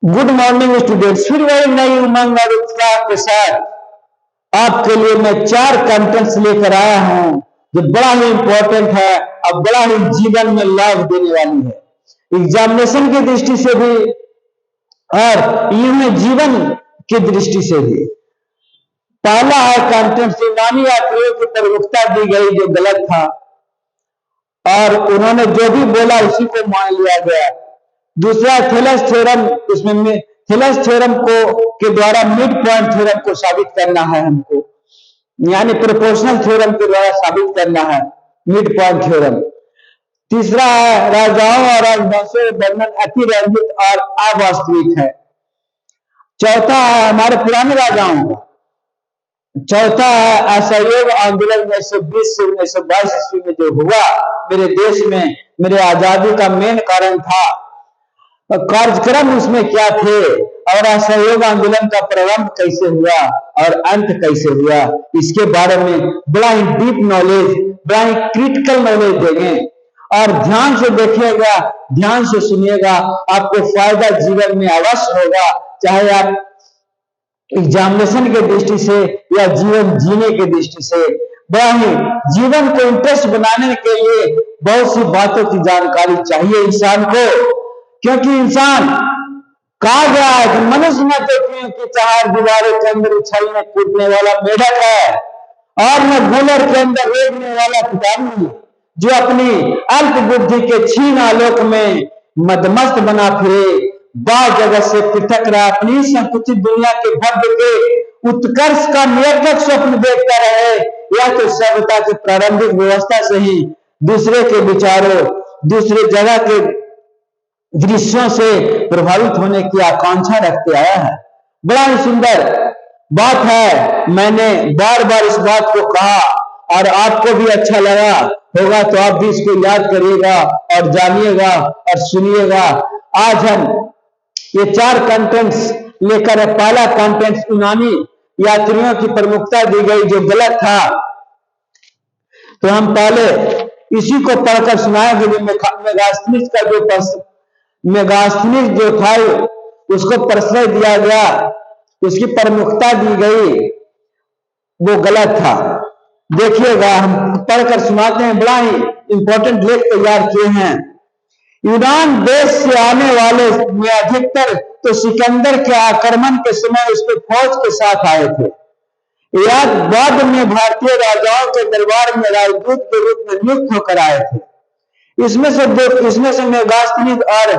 Good morning students, फिर वही नई उमंग और उत्साह के साथ आपके लिए मैं 4 कंटेंट्स लेकर आया हूं जो बड़ा ही इंपॉर्टेंट है और बड़ा ही जीवन में लाभ देने वाली है, एग्जामिनेशन की दृष्टि से भी और यूं जीवन की दृष्टि से भी। पहला है कंटेंट यूनानी यात्रियों की प्रमुखता दी गई जो गलत था और उन्होंने जो भी बोला उसी को मान लिया गया। दूसरा थेलस थ्योरम, इसमें थेलस थ्योरम को के द्वारा मिड पॉइंट थ्योरम को साबित करना है हमको, यानी प्रोपोर्शनल थ्योरम के द्वारा साबित करना है मिड पॉइंट थ्योरम। तीसरा है राजाओं और राजवंशों का वर्णन अतिरंजित और अवास्तविक है। चौथा है हमारे पुराने राजाओं का। चौथा है असहयोग आंदोलन 1920 से 1922 ईस्वी में जो हुआ मेरे देश में, मेरे आजादी का मेन कारण था, कार्यक्रम उसमें क्या थे और असहयोग आंदोलन का प्रारंभ कैसे हुआ और अंत कैसे हुआ, इसके बारे में बड़ा ही डीप नॉलेज, बड़ा ही क्रिटिकल नॉलेज देंगे और ध्यान से देखिएगा, ध्यान से सुनिएगा, आपको फायदा जीवन में अवश्य होगा, चाहे आप एग्जामिनेशन के दृष्टि से या जीवन जीने के दृष्टि से। बड़ा ही जीवन को इंटरेस्ट बनाने के लिए बहुत सी बातों की जानकारी चाहिए इंसान को, क्योंकि इंसान कहा गया है कि मनुष्य न तो कि 4 दीवारों के अंदर उछलने कूदने वाला मेढक है और न गोलर के अंदर रेंगने वाला कीटाणु जो अपनी अल्प बुद्धि के क्षीण आलोक में मदमस्त बना फिरे, बाह्य जगत से पृथक रहा, अपनी संकुचित दुनिया के भव्य के उत्कर्ष का निरर्थक स्वप्न देखता रहे, या तो सभ्यता की प्रारंभिक व्यवस्था से ही दूसरे के विचारों, दूसरे जगह के दृश्यों से प्रभावित होने की आकांक्षा रखते आया है। बड़ा ही सुंदर बात है, मैंने बार बार इस बात को कहा और आपको भी अच्छा लगा होगा, तो आप भी इसको याद करिएगा और जानिएगा और सुनिएगा। आज हम ये 4 कंटेंट्स लेकर, पहला कंटेंट यूनानी यात्रियों की प्रमुखता दी गई जो गलत था, तो हम पहले इसी को पढ़कर सुनाएंगे। मेगास्थनीज का जो मेगास्थनीज जो था उसको प्रश्रय दिया गया, उसकी प्रमुखता दी गई, वो गलत था। देखिएगा, हम पढ़कर सुनाते हैं, बड़ा ही इंपॉर्टेंट लेख तैयार किए हैं। यूनान देश से आने वाले में अधिकतर तो सिकंदर के आक्रमण के समय उसके फौज के साथ आए थे, या बाद में भारतीय राजाओं के दरबार में राजदूत के रूप में नियुक्त होकर आए थे। इसमें से मेगास्थनीज और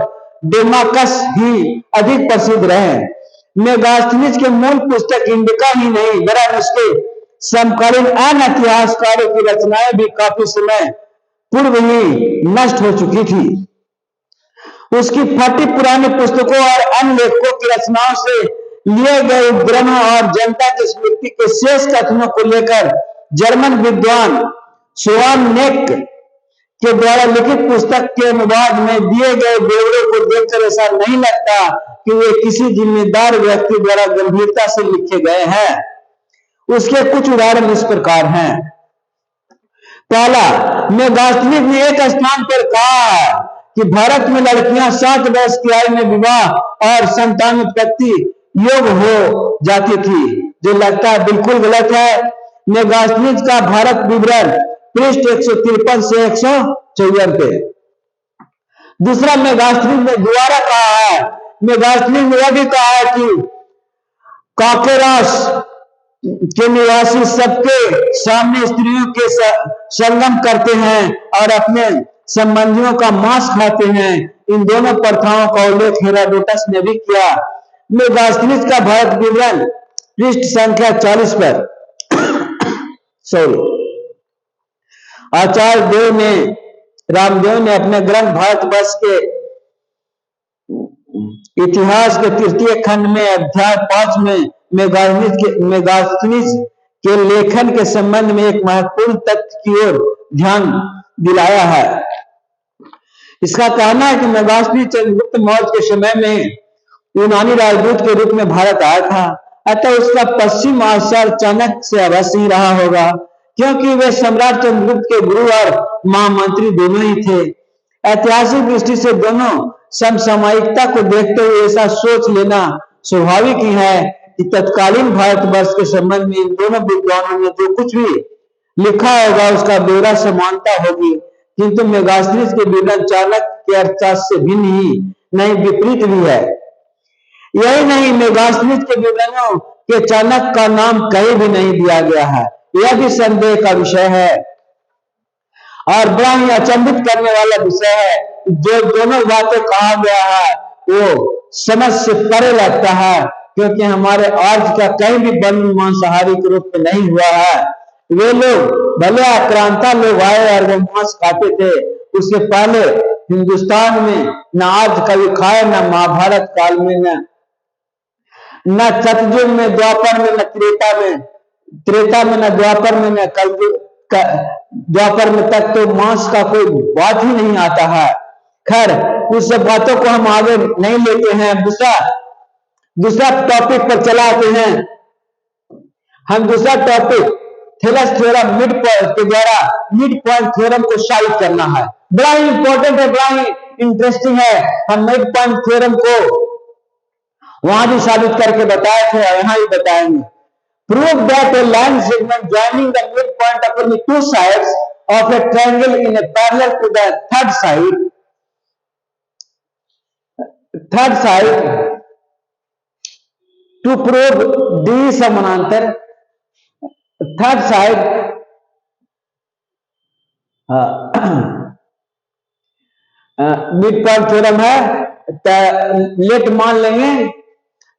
डेमाकस ही अधिक प्रसिद्ध रहे। मेगास्थनीज के मूल पुस्तक इंडिका ही नहीं, वरन उसके समकालीन अन्य इतिहासकारों की रचनाएं भी काफी समय पूर्व ही नष्ट हो चुकी थी। उसकी फटी पुरानी पुस्तकों और अन्य लेखकों की रचनाओं से लिए गए उपग्रहों और जनता की स्मृति के शेष कथनों को लेकर जर्मन विद्वान सोवामनेक के द्वारा लिखित पुस्तक के अनुवाद में दिए गए ब्यौरे को देखकर ऐसा नहीं लगता कि वे किसी जिम्मेदार व्यक्ति द्वारा गंभीरता से लिखे गए हैं। उसके कुछ उदाहरण इस प्रकार हैं। पहला, मेगास्थनीज ने एक स्थान पर कहा है कि भारत में लड़कियां 7 वर्ष की आयु में विवाह और संतानोत्पत्ति योग हो जाती थी, जो लगता है बिल्कुल गलत है। मेगास्थनीज का भारत विवरण पृष्ठ 153 से 154 पे। दूसरा, मेगास्थनीज ने दोबारा कहा है, मेगास्थनीज ने यह भी कहा है कि काकेरास के निवासी सबके सामने स्त्रियों के संगम करते हैं और अपने संबंधियों का मांस खाते हैं। इन दोनों प्रथाओं का उल्लेख हेरोडोटस ने भी किया। मेगास्थनीज का भारत विवरण पृष्ठ संख्या 40 पर। आचार्य रामदेव ने अपने ग्रंथ भारतवर्ष के इतिहास के 3 खंड में अध्याय 5 में मेगास्थनीज के लेखन के संबंध में एक महत्वपूर्ण तथ्य की ओर ध्यान दिलाया है। इसका कहना है कि मेगास्थनीज चंद्रगुप्त मौर्य के समय में यूनानी राजदूत के रूप में भारत आया था, अतः उसका पश्चिम आचार चाणक्य से अवश्य ही रहा होगा, क्योंकि वे सम्राट चंद्रगुप्त के गुरु और महामंत्री दोनों ही थे। ऐतिहासिक दृष्टि से दोनों समसामयिकता को देखते हुए ऐसा सोच लेना स्वाभाविक ही है कि तत्कालीन भारतवर्ष के संबंध में इन दोनों विद्वानों ने जो कुछ भी लिखा होगा उसका बेहद समानता होगी, किंतु मेगास्थनीज के विवरण चाणक्य के अर्थशास्त्र से भिन्न ही नहीं विपरीत भी है। यही नहीं, मेगास्थनीज के विवरणों के चाणक्य का नाम कहीं भी नहीं दिया गया है, यह भी संदेह का विषय है और बड़ा ही अचंभित करने वाला विषय है। जो दोनों बातें कहा गया है वो समझ से परे लगता है, क्योंकि हमारे आर्य का कहीं भी वर्ण मांसाहारी के रूप में नहीं हुआ है। वे लोग भले आक्रांता लोग आए और वो मांस खाते थे, उसके पहले हिंदुस्तान में न आर्य कभी खाए, न महाभारत काल में, न सतयुग में, द्वापर में, न त्रेता में, न द्वापर में, न कलयुग द्वापर में तक तो मांस का कोई बात ही नहीं आता है। खैर, उस सब बातों को हम आगे नहीं लेते हैं। दूसरा टॉपिक पर चलाते हैं। हम दूसरा topic Thales theorem mid point के द्वारा मिड पॉइंट थ्योरम को साबित करना है। बड़ा ही इंपॉर्टेंट है, बड़ा ही इंटरेस्टिंग है। हम मिड पॉइंट थ्योरम को वहां भी साबित करके बताए थे और यहां भी बताएंगे। Prove that a line segment joining the mid point upon the two sides of a triangle in a parallel to the third side to prove the समानांतर third side mid point theorem है। Let मान लेंगे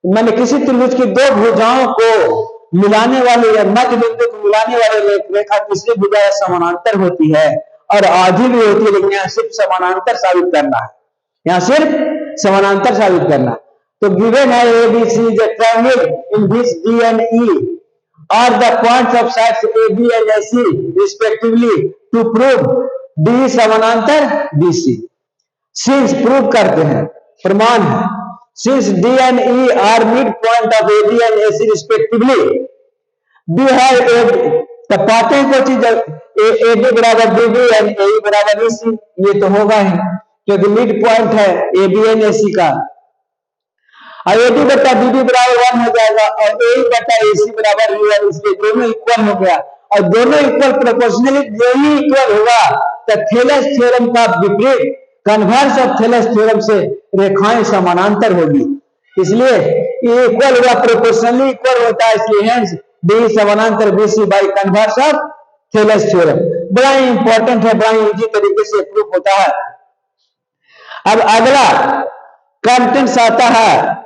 मैंने किसी त्रिभुज की दो भुजाओं को मिलाने वाले या मध्य बिंदु को मिलाने वाले रेखा तीसरी भुजा समानांतर होती है और आधी भी होती है, लेकिन यहाँ सिर्फ समानांतर साबित करना है, यहाँ सिर्फ समानांतर साबित करना। तो गिवन है ABC is a triangle in which D and E are the points of sides AB and AC respectively to prove D समानांतर BC। Since प्रूव करते हैं, प्रमाण है। Since D and E are midpoint of AB and AC respectively, we have तो पाते हैं कोई चीज AB बराबर BD and AE बराबर EC, ये तो होगा ही क्योंकि मिड पॉइंट है AB and AC का। और AB बटा BD बराबर 1 हो जाएगा और AE बटा AC बराबर U, इसलिए दोनों इक्वल हो गया और दोनों इक्वल प्रोपोर्शनली जो ही इक्वल होगा तो थेलस थ्योरम का विपरीत कन्वर्स ऑफ थेलस थ्योरम से रेखाएं समानांतर होगी, इसलिए ये इक्वल हुआ, प्रोपोर्शनली इक्वल होता है, इसलिए हेंस डी समानांतर BC by converse of Thales theorem. बड़ा ही इंपॉर्टेंट है, बड़ा ही इजी तरीके से प्रूफ होता है। अब अगला कंटेंट्स आता है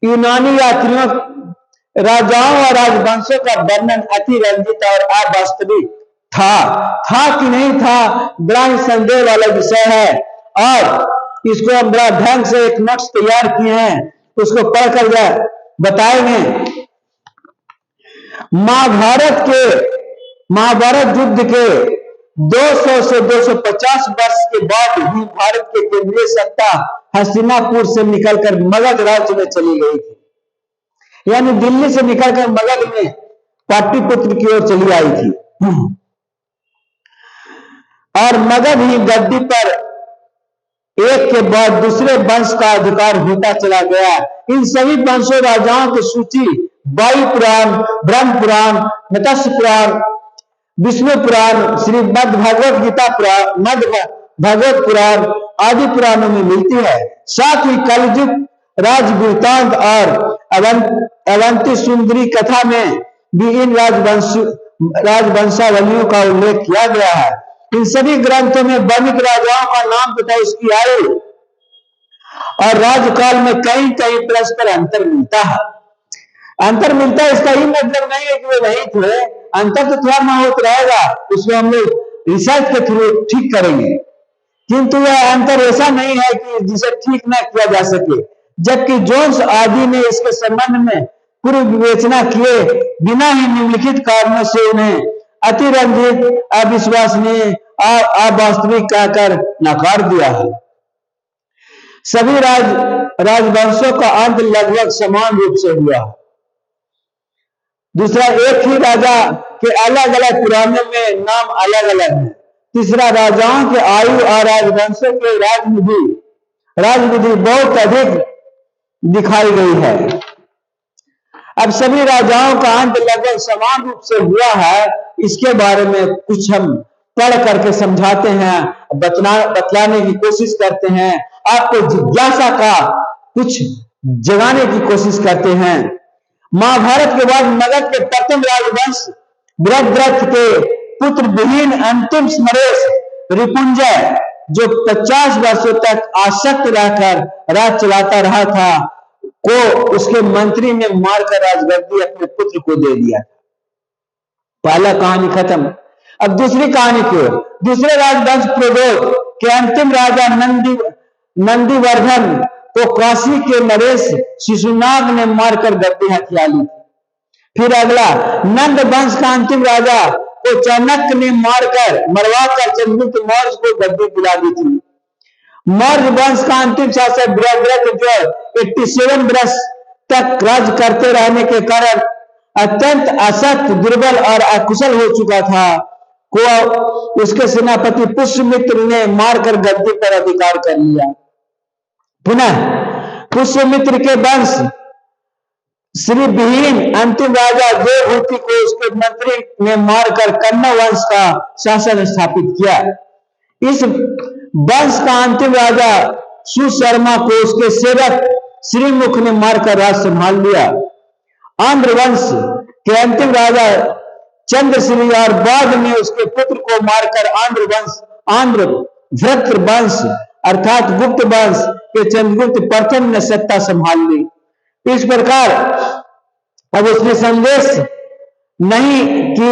यूनानी यात्रियों, राजाओं और राजवंशों का वर्णन अति रंजित और अवास्तविक था कि नहीं था, बड़ा ही संदेह वाला विषय है और इसको हम बड़ा ढंग से एक नोट्स तैयार किए हैं, उसको पढ़कर बताएंगे। महाभारत युद्ध के 200 से 250 वर्ष के बाद ही भारत के केंद्रीय सत्ता हस्तिनापुर से निकलकर मगध राज्य में चली गई थी, यानी दिल्ली से निकलकर मगध में पाटलिपुत्र की ओर चली आई थी और मगध ही गद्दी पर एक के बाद दूसरे वंश का अधिकार होता चला गया। इन सभी वंशों राजाओं की सूची वायु पुराण, ब्रह्म पुराण, मत्स्य पुराण, विष्णु पुराण, श्रीमद् भगवत गीता पुराण, मध्य भगवत पुराण आदि पुराणों में मिलती है। साथ ही कलयुग राज वृत्तांत और अवंती सुंदरी कथा में भी इन राजवंशावलियों का उल्लेख किया गया है। इन सभी ग्रंथों में वर्णित राजाओं का नाम तथा उसकी आयु और राजकाल में कहीं कहीं परस्पर अंतर मिलता है। अंतर मिलता है इसका ही मतलब नहीं है कि वे नहीं थे, अंतर तो थोड़ा बहुत रहेगा, उसमें हम लोग रिसर्च के थ्रू ठीक करेंगे, किंतु यह अंतर ऐसा नहीं है कि जिसे ठीक न किया जा सके। जबकि जोन्स आदि ने इसके संबंध में पूर्व विवेचना किए बिना ही निम्नलिखित कारणों से उन्हें अतिरंजित, अविश्वसनीय, अवास्तविक कहकर नकार दिया है। सभी राजवंशों का अंत लगभग समान रूप से हुआ। दूसरा, एक ही राजा के अलग अलग पुराणों में नाम अलग अलग है। तीसरा, राजाओं के आयु और राजवंशों के राज में भी राजबुद्धि बहुत अधिक दिखाई गई है। अब सभी राजाओं का अंत लगभग समान रूप से हुआ है, इसके बारे में कुछ हम पढ़ करके समझाते हैं, बतलाने की कोशिश करते हैं, आपको जिज्ञासा का कुछ जगाने की कोशिश करते हैं। महाभारत के बाद मगध के प्रथम राजवंश बृहद्रथ के पुत्र विहीन अंतिम समरेश रिपुंजय, जो 50 वर्षों तक आसक्त रहकर राज चलाता रहा था, को उसके मंत्री ने मारकर राजगद्दी अपने पुत्र को दे दिया। पहला कहानी खत्म। अब दूसरी कहानी की ओर। दूसरे राजवंश प्रोद्योग के अंतिम राजा नंदीवर्धन को काशी के नरेश शिशुनाग ने मारकर गद्दी हथिया ली। फिर अगला नंद वंश का अंतिम राजा को चाणक्य ने मरवाकर चंद्रगुप्त मौर्य को गद्दी दिला दी थी। मौर्य वंश का अंतिम शासक बृहद्रथ, जो 87 वर्ष तक राज करते रहने के कारण अत्यंत असक्त, दुर्बल और अकुशल हो चुका था, को उसके सेनापति पुष्यमित्र ने मारकर गद्दी पर अधिकार कर लिया। पुनः पुष्यमित्र के वंश श्री विहीन अंतिम राजा देवहूति को उसके मंत्री ने मारकर कन्नौ वंश का शासन स्थापित किया। इस वंश का अंतिम राजा सुशर्मा को उसके सेवक श्रीमुख ने मारकर राज संभाल लिया। आंध्र वंश के अंतिम राजा चंद्रश्री और बाद में उसके पुत्र को मारकर आंध्र वृत्र वंश अर्थात गुप्त वंश के चंद्रगुप्त प्रथम ने सत्ता संभाल ली। इस प्रकार अब उसने संदेश नहीं कि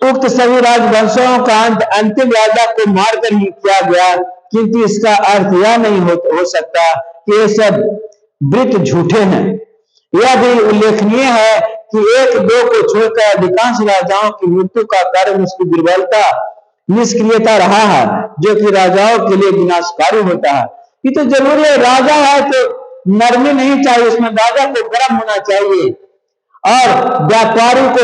उक्त सभी राजवंशों का अंत अंतिम राजा को मारकर ही किया गया, किंतु इसका अर्थ यह नहीं हो सकता कि ये सब वृत्त झूठे हैं। यह भी उल्लेखनीय है कि एक दो को छोड़कर अधिकांश राजाओं की मृत्यु का कारण उसकी दुर्बलता, निष्क्रियता रहा है, जो कि राजाओं के लिए विनाशकारी होता है। ये तो जरूरी है, राजा है तो नरमी नहीं चाहिए, उसमें राजा को गर्म होना चाहिए और व्यापारी को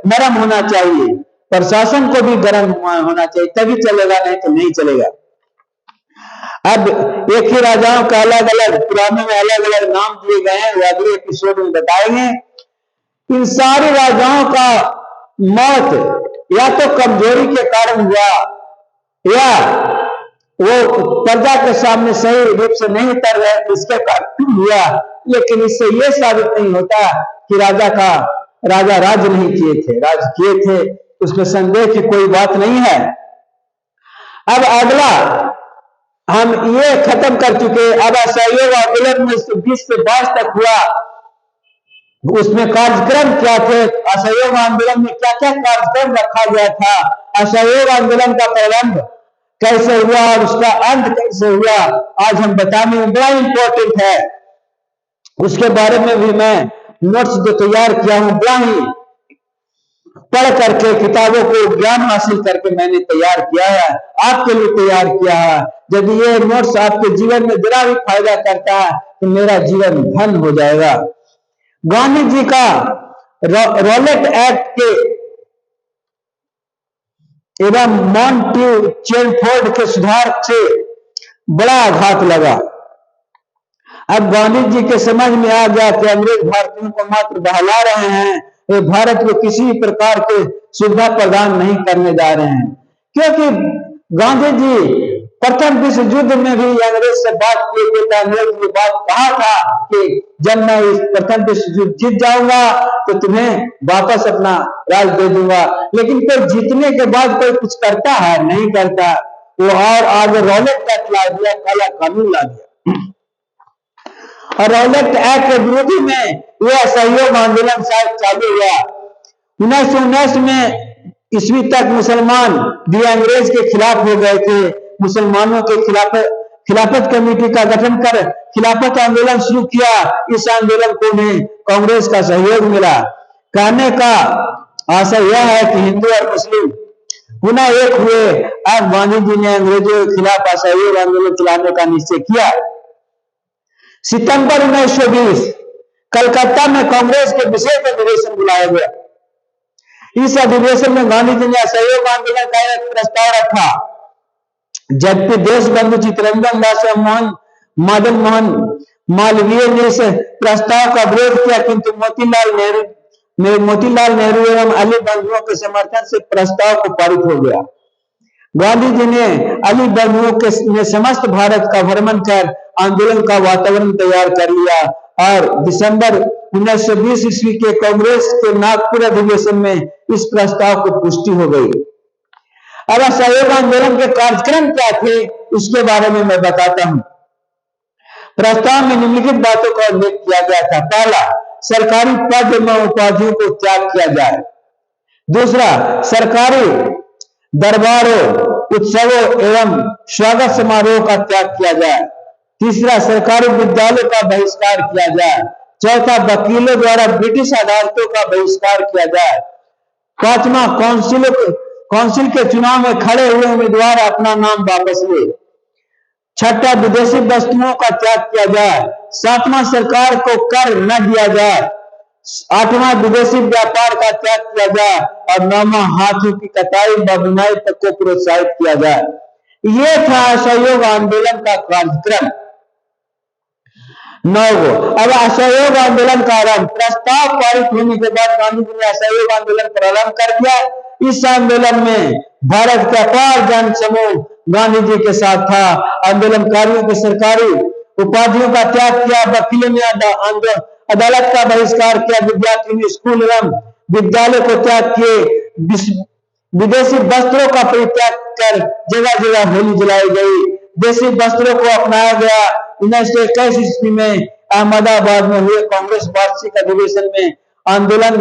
नरम होना चाहिए, प्रशासन को भी गर्म होना चाहिए, तभी चलेगा, नहीं तो नहीं चलेगा। अब एक ही राजाओं का अलग अलग पुराणों में अलग अलग नाम दिए गए हैं, वो अगले एपिसोड में बताएंगे। इन सारे राजाओं का मौत या तो कमजोरी के कारण हुआ या वो प्रजा के सामने सही रूप से नहीं कर रहे, इसके कारण हुआ, लेकिन इससे यह साबित नहीं होता कि राजा राज नहीं किए थे, राज किए थे, उसमें संदेह की कोई बात नहीं है। अब अगला हम ये खत्म कर चुके। अब असहयोग आंदोलन में 20 से 22 तक हुआ, उसमें कार्यक्रम क्या थे, असहयोग आंदोलन में क्या क्या कार्यक्रम रखा गया था, असहयोग आंदोलन का प्रारंभ कैसे हुआ और उसका अंत कैसे हुआ, आज हम बताने में बड़ा इंपॉर्टेंट है। उसके बारे में भी मैं नोट्स जो तैयार किया हूं, बड़ा ही पढ़ करके किताबों को ज्ञान हासिल करके मैंने तैयार किया है, आपके लिए तैयार किया है। यदि ये नोट्स आपके जीवन में जरा भी फायदा करता है तो मेरा जीवन धन हो जाएगा। गांधी जी का रॉलेट एक्ट के एवं मॉन्टेग्यू चेमफोर्ड के सुधार से बड़ा आघात लगा। अब गांधी जी के समझ में आ गया कि अंग्रेज भारतीयों को मात्र बहला रहे हैं, वे भारत को किसी भी प्रकार के सुविधा प्रदान नहीं करने जा रहे हैं। क्योंकि गांधी जी प्रथम विश्व युद्ध में भी अंग्रेज से बात किए थे, अंग्रेज ने बात कहा था कि जब मैं इस प्रथम विश्व युद्ध जीत जाऊंगा तो तुम्हें वापस अपना राज दे दूंगा। लेकिन कोई जीतने के बाद कोई कुछ करता है, नहीं करता, वो और आगे रॉलेट एक्ट ला दिया, काला कानून ला दिया। और रॉलेट एक्ट के विरोधी में यह असहयोग आंदोलन शायद चालू हुआ। 1919 में ईस्वी तक मुसलमान भी अंग्रेज के खिलाफ हो गए थे। मुसलमानों के खिलाफत कमेटी का गठन कर खिलाफत आंदोलन शुरू किया। इस आंदोलन को उन्हें कांग्रेस का सहयोग मिला। कहने का आशय यह है कि हिंदू और मुस्लिम पुनः एक हुए। अब गांधी जी ने अंग्रेजों के खिलाफ असहयोग आंदोलन चलाने का निश्चय किया। सितंबर 1920 कलकत्ता में कांग्रेस के विशेष अधिवेशन बुलाया गया। इस अधिवेशन में गांधी जी ने असहयोग आंदोलन का एक प्रस्ताव रखा, जबकि देशबंधु चित्तरंजन दास एवं मदन मोहन मालवीय ने इस प्रस्ताव का विरोध किया, किंतु मोतीलाल नेहरू एवं अली बंधुओं के समर्थन से प्रस्ताव को पारित हो गया। गांधी जी ने अली बंधुओं के ने समस्त भारत का भ्रमण कर आंदोलन का वातावरण तैयार कर लिया और दिसंबर 1920 ईस्वी के कांग्रेस के नागपुर अधिवेशन में इस प्रस्ताव की पुष्टि हो गई। अब असहयोग आंदोलन के कार्यक्रम क्या थे उसके बारे में मैं बताता हूं। प्रस्ताव में निम्नलिखित बातों का उल्लेख किया गया था। पहला, सरकारी पद एवं उपाधियों को त्याग किया जाए। दूसरा, सरकारी दरबारों, उत्सवों एवं स्वागत समारोह का त्याग किया जाए। तीसरा, सरकारी विद्यालयों का बहिष्कार किया जाए। चौथा, वकीलों द्वारा ब्रिटिश अदालतों का बहिष्कार किया जाए। पांचवा, काउंसिल के चुनाव में खड़े हुए उम्मीदवार अपना नाम वापस ले। छठा, विदेशी वस्तुओं का त्याग किया जाए। सातवां, सरकार को कर न दिया जाए। आठवां, विदेशी व्यापार का त्याग किया जाए और नौवां, हाथों की कटाई व बुनाई तक को प्रोत्साहित किया जाए। ये था असहयोग आंदोलन का कार्यक्रम। 9 अब असहयोग आंदोलन का आरंभ। प्रस्ताव पारित होने के बाद गांधी जी ने असहयोग आंदोलन प्रारंभ कर दिया। इस आंदोलन में भारत का अपार जन समूह गांधी जी के साथ था। आंदोलनकारियों के सरकारी उपाधियों का त्याग किया, वकीलों ने अदालत का बहिष्कार किया, विद्यार्थियों ने स्कूल एवं विद्यालय को त्याग किए, विदेशी वस्त्रों का परित्याग कर जगह जगह होली जलाई गई, देशी वस्त्रों को अपनाया गया। 1921 ईस्वी में अहमदाबाद में हुए कांग्रेस वार्षिक अधिवेशन में आंदोलन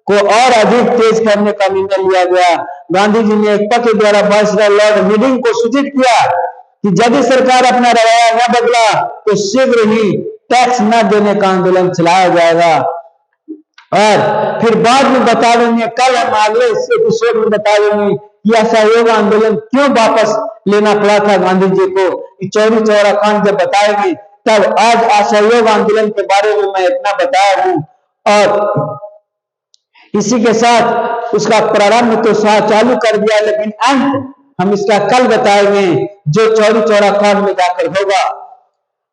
को और अधिक तेज करने का निर्णय लिया गया। गांधी जी ने एक पत्र द्वारा वायसराय लॉर्ड मीडिंग को सूचित किया कि यदि सरकार अपना रवैया न बदला तो शीघ्र ही टैक्स न देने का आंदोलन चलाया जाएगा। और फिर बाद में बता देंगे, कल हम अगले एपिसोड में बता देंगे कि असहयोग आंदोलन क्यों वापस लेना पड़ा था गांधी जी को। चौरी चौरा कांड जब बताएंगे तब आज असहयोग आंदोलन के बारे में मैं इतना बताया हूं और इसी के साथ उसका प्रारंभ तो चालू कर दिया, लेकिन अंत हम इसका कल बताएंगे जो चौरी चौरा कांड में जाकर होगा।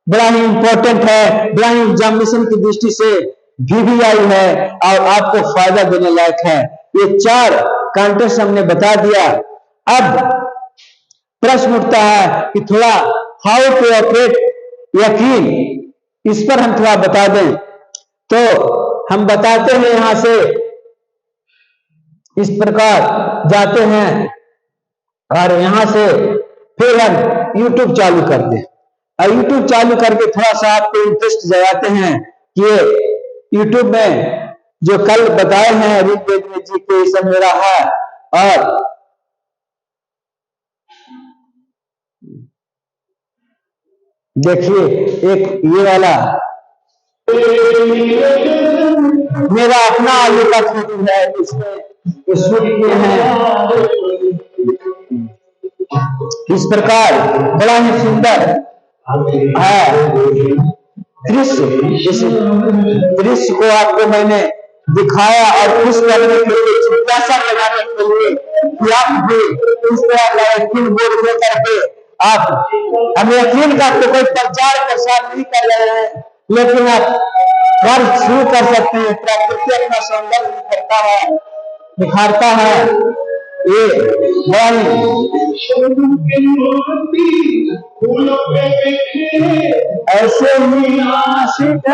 बड़ा ही इंपॉर्टेंट है, बड़ा ही एग्जामिनेशन की दृष्टि से VVI है और आपको फायदा देने लायक है। ये 4 कंटेंट्स हमने बता दिया। अब प्रश्न उठता है कि थोड़ा हाउ टू ऑपरेट यकीन, इस पर हम थोड़ा बता दें। तो हम बताते हैं, यहां से इस प्रकार जाते हैं और यहां से फिर हम YouTube चालू करते हैं और YouTube चालू करके थोड़ा सा आपको इंटरेस्ट जगाते हैं कि YouTube में जो कल बताए हैं ऋग्वेद में जी के सब मेरा है। और देखिए एक ये वाला मेरा अपना आलू का फोटो है, इसमें शूट किए हैं इस प्रकार, बड़ा ही सुंदर है दृश्य। इस दृश्य को आपको मैंने दिखाया और खुश करने के लिए, जिज्ञासा लगाने के लिए कि आप भी इस तरह का यकीन बोर्ड में करके आप, हम यकीन का तो कोई प्रचार प्रसार नहीं कर रहे हैं, लेकिन आप घर शुरू कर सकते हैं। प्रकृति अपना सौंदर्य निखारता है। ये ऐसे ही आशिक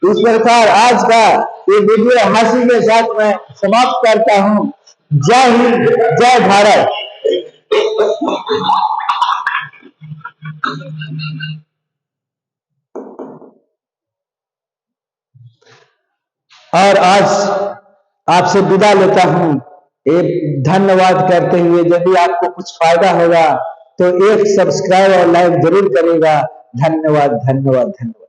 इस प्रकार आज का ये वीडियो हंसी के साथ मैं समाप्त करता हूं। जय हिंद, जय भारत। और आज आपसे विदा लेता हूं, एक धन्यवाद करते हुए। यदि आपको कुछ फायदा होगा तो एक सब्सक्राइब और लाइक जरूर करेगा। धन्यवाद, धन्यवाद, धन्यवाद।